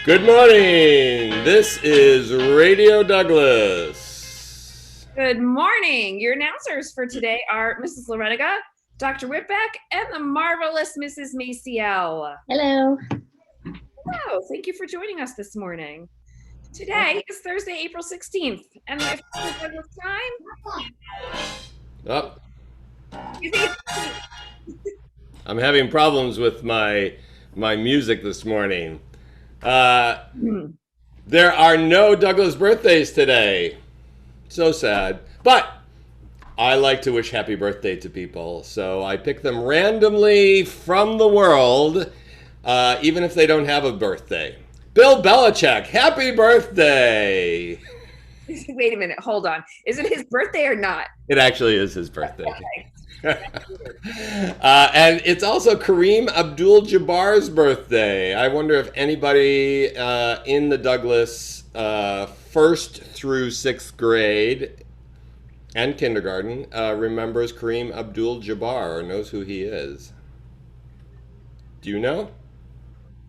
Good morning. This is Radio Douglas. Good morning. Your announcers for today are Mrs. Loreniga, Dr. Whitbeck, and the marvelous Mrs. Maciel. Hello. Hello. Thank you for joining us this morning. Today is Thursday, April 16th, and the official Douglas time Oh, is 8:15. I'm having problems with my music this morning. There are no Douglas birthdays today. So sad. But I like to wish happy birthday to people, so I pick them randomly from the world, even if they don't have a birthday. Bill Belichick, happy birthday! Wait a minute. Hold on. Is it his birthday or not? It actually is his birthday. Okay. And it's also Kareem Abdul-Jabbar's birthday. I wonder if anybody in the Douglas first through sixth grade and kindergarten remembers Kareem Abdul-Jabbar or knows who he is. Do you know?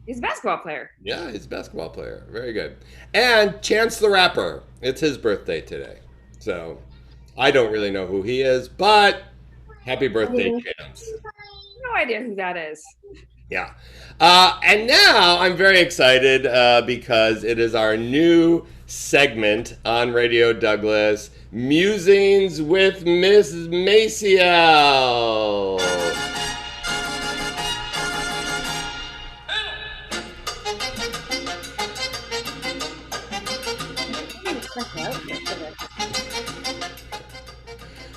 He's a basketball player. Yeah, he's a basketball player. Very good. And Chance the Rapper. It's his birthday today. So I don't really know who he is, but happy birthday, Chance. No idea who that is. Yeah. And now I'm very excited because it is our new segment on Radio Douglas, Musings with Miss Maciel.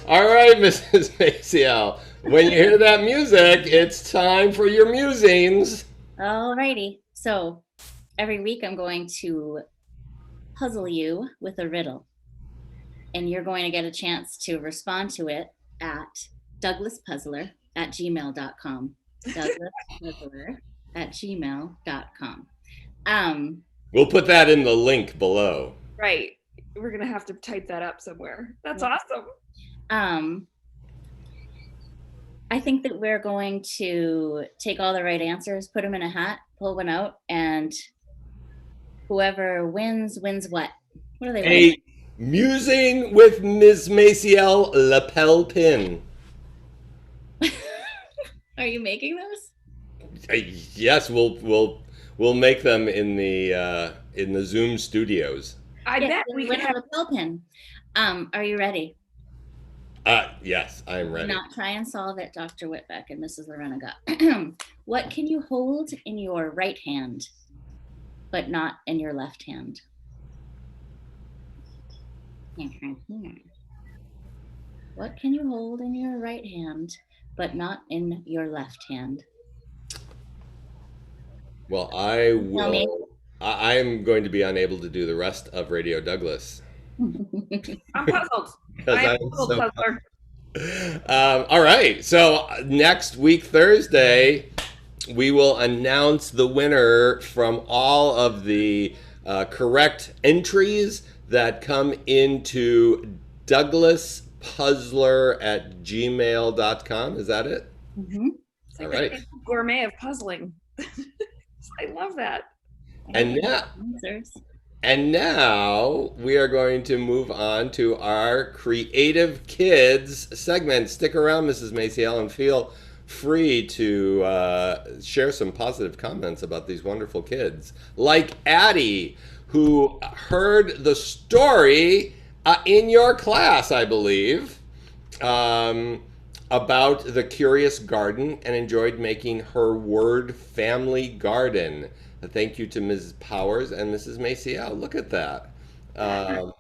All right, Mrs. Maciel. When you hear that music, it's time for your musings. Alrighty. So every week I'm going to puzzle you with a riddle. And you're going to get a chance to respond to it at douglaspuzzler@gmail.com. douglaspuzzler@gmail.com. We'll put that in the link below. Right. We're going to have to type that up somewhere. That's awesome. I think that we're going to take all the right answers, put them in a hat, pull one out, and whoever wins what? What are they winning? A musing with Ms. Maciel lapel pin. Are you making those? Yes, we'll make them in the Zoom studios. I bet we win could a have. lapel pin. Are you ready? Yes, I'm ready. Do not try and solve it, Dr. Whitbeck and Mrs. Loreniga. What can you hold in your right hand, but not in your left hand? What can you hold in your right hand, but not in your left hand? Well, I Tell me. will. I'm going to be unable to do the rest of Radio Douglas. I'm puzzled. Because I'm I'm puzzled, so- puzzler. All right. So next week, Thursday, we will announce the winner from all of the correct entries that come into douglaspuzzler@gmail.com. Is that it? Mhm. It's like All the right. Famous Gourmet of puzzling. I love that. And now, Answers. And now we are going to move on to our Creative Kids segment. Stick around, Mrs. Maciel, and feel free to share some positive comments about these wonderful kids. Like Addie, who heard the story in your class, I believe, about the Curious Garden and enjoyed making her word family garden. Thank you to Mrs. Powers and Mrs. Maciel. Look at that. I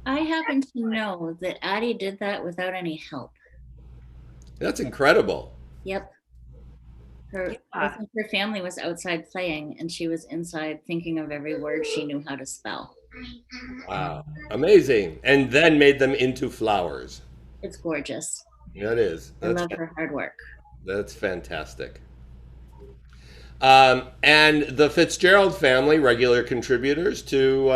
happen to know that Addie did that without any help. That's incredible. Yep. I think her family was outside playing, and she was inside thinking of every word she knew how to spell. Wow. Amazing. And then made them into flowers. It's gorgeous. That is. I love her hard work. That's fantastic. And the Fitzgerald family, regular contributors to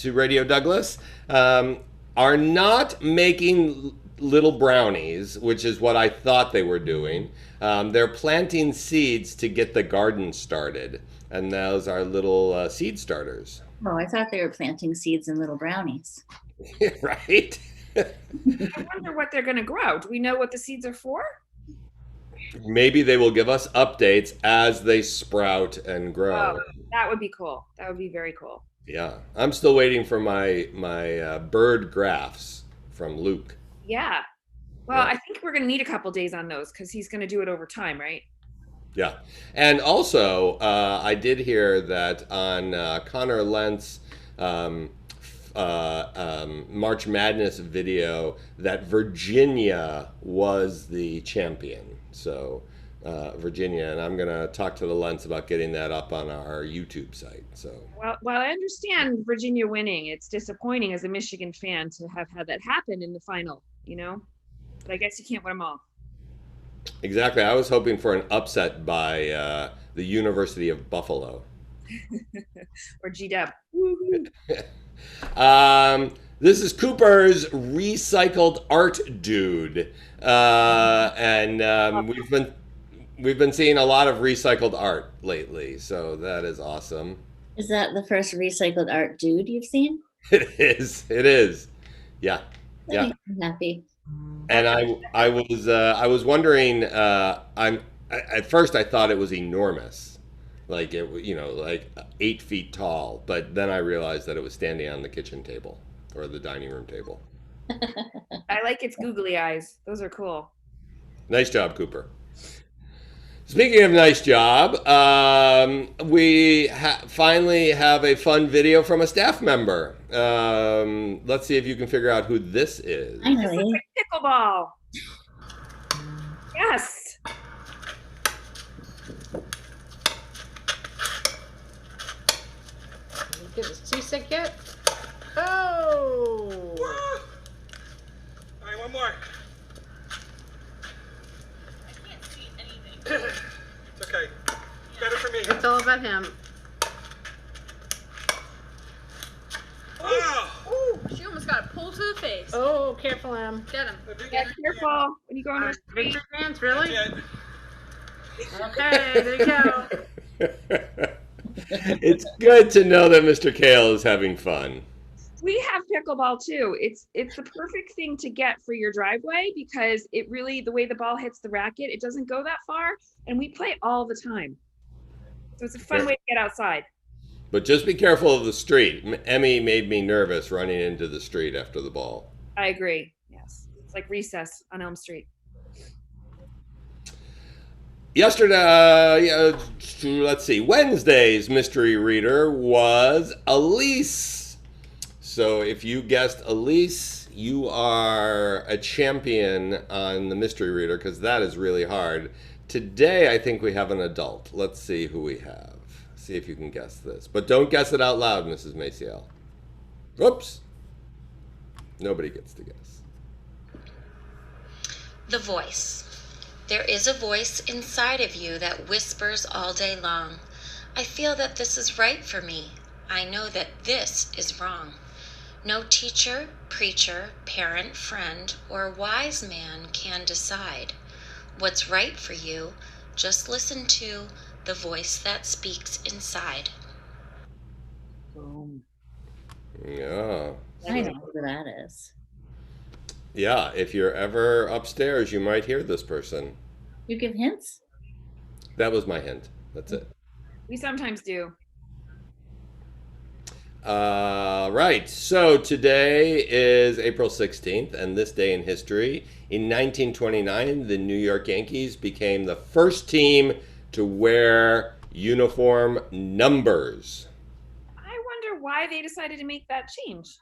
Radio Douglas, are not making little brownies, which is what I thought they were doing. They're planting seeds to get the garden started, and those are little seed starters. Oh, I thought they were planting seeds in little brownies. Right? I wonder what they're going to grow. Do we know what the seeds are for? Maybe they will give us updates as they sprout and grow. Oh, that would be cool. That would be very cool. Yeah, I'm still waiting for my bird graphs from Luke. Yeah. Well, Yeah. I think we're going to need a couple days on those because he's going to do it over time, right? Yeah, and also I did hear that on Connor Lentz March Madness video that Virginia was the champion. So Virginia, and I'm gonna talk to the Lentz about getting that up on our YouTube site. So Well, I understand Virginia winning. It's disappointing as a Michigan fan to have had that happen in the final, But I guess you can't win them all. exactly, I was hoping for an upset by the University of Buffalo. Or G-Dub. This is Cooper's recycled art dude, and we've been seeing a lot of recycled art lately, so that is awesome. Is that the first recycled art dude you've seen? It is. It is. Yeah. That Yeah. makes me happy. And I was wondering. At first I thought it was enormous, like like 8 feet tall. But then I realized that it was standing on the kitchen table or the dining room table. I like its googly eyes. Those are cool. Nice job, Cooper. Speaking of nice job, we finally have a fun video from a staff member. Let's see if you can figure out who this is. This Finally. looks like pickleball. Yes. Get us seasick yet? Oh! All right, one more. I can't see anything. It's okay. Better for me. It's all about him. Wow. She almost got a pull to the face. Oh, careful, Em. Get him. Yeah, careful when you go on the street. Victory dance, really? That's it. Okay, there you go. It's good to know that Mr. Kale is having fun. We have pickleball too. It's the perfect thing to get for your driveway because it really, the way the ball hits the racket, it doesn't go that far, and we play all the time. So it's a fun way to get outside. But just be careful of the street. Emmy made me nervous running into the street after the ball. I agree. Yes, it's like recess on Elm Street. Yesterday, let's see, Wednesday's mystery reader was Elise. So if you guessed Elise, you are a champion on the mystery reader because that is really hard. Today, I think we have an adult. Let's see who we have. See if you can guess this. But don't guess it out loud, Mrs. Maciel. Whoops. Nobody gets to guess. The voice. There is a voice inside of you that whispers all day long. I feel that this is right for me. I know that this is wrong. No teacher, preacher, parent, friend, or wise man can decide what's right for you. Just listen to the voice that speaks inside. Boom. Yeah. I know who that is. Yeah, if you're ever upstairs, you might hear this person. You give hints? That was my hint. That's it. We sometimes do. Right. So today is April 16th, and this day in history. In 1929, the New York Yankees became the first team to wear uniform numbers. I wonder why they decided to make that change,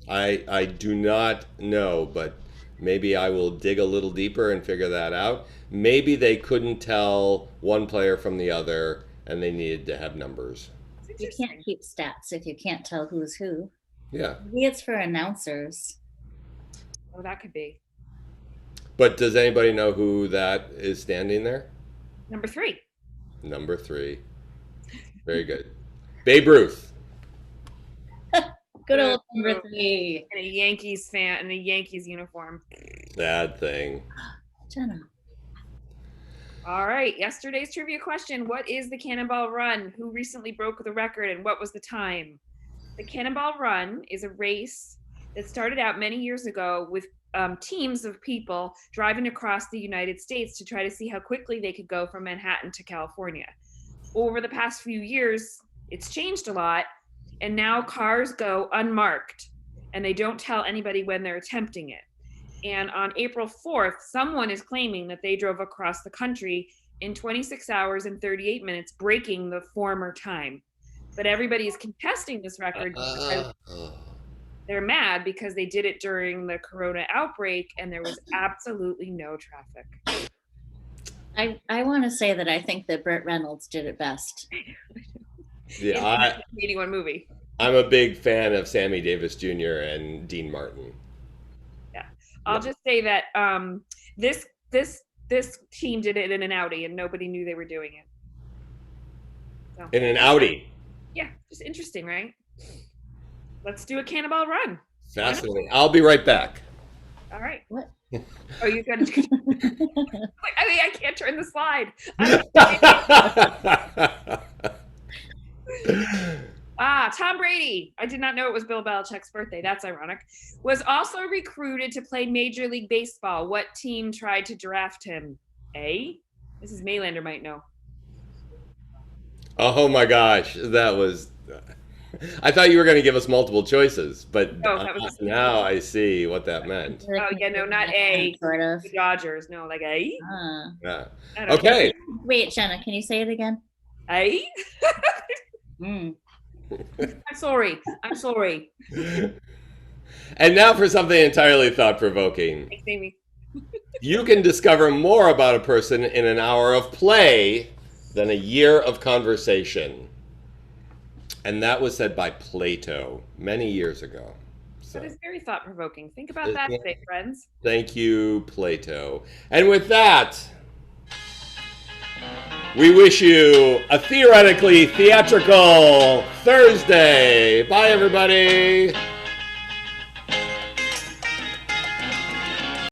I do not know, but maybe I will dig a little deeper and figure that out. Maybe they couldn't tell one player from the other, and they needed to have numbers. You can't keep stats if you can't tell who's who. Yeah. Maybe it's for announcers. Oh, that could be. But does anybody know who that is standing there? Number 3. Number 3. Very good. Babe Ruth. Good old number 3. And a Yankees fan in a Yankees uniform. Bad thing. Jenna. All right. Yesterday's trivia question. What is the Cannonball Run? Who recently broke the record and what was the time? The Cannonball Run is a race that started out many years ago with teams of people driving across the United States to try to see how quickly they could go from Manhattan to California. Over the past few years, it's changed a lot, and now cars go unmarked, and they don't tell anybody when they're attempting it. And on April 4th, someone is claiming that they drove across the country in 26 hours and 38 minutes, breaking the former time. But everybody is contesting this record because they're mad because they did it during the corona outbreak and there was absolutely no traffic. I want to say that I think that Burt Reynolds did it best. Yeah, In the 81 movie. I'm a big fan of Sammy Davis Jr. and Dean Martin. Yeah. I'll just say that this team did it in an Audi and nobody knew they were doing it. So, In an Audi. yeah, just interesting, right? Let's do a Cannonball Run. Fascinating. I'll be right back. All right. What? Oh, you got to. I can't turn the slide. Tom Brady. I did not know it was Bill Belichick's birthday. That's ironic. Was also recruited to play Major League Baseball. What team tried to draft him? A. Mrs. Maylander might know. Oh my gosh, that was. I thought you were going to give us multiple choices, but that was now I see what that meant. Oh yeah, no, not A. Sort of. The Dodgers. No, like A. Yeah. I don't know. Okay. Wait, Jenna, can you say it again? A. Mm. I'm sorry. And now for something entirely thought-provoking. Thanks, Amy. You can discover more about a person in an hour of play than a year of conversation. And that was said by Plato many years ago. So That is very thought-provoking. Think about that today, friends. thank you, Plato. And with that, we wish you a theoretically theatrical Thursday. Bye, everybody.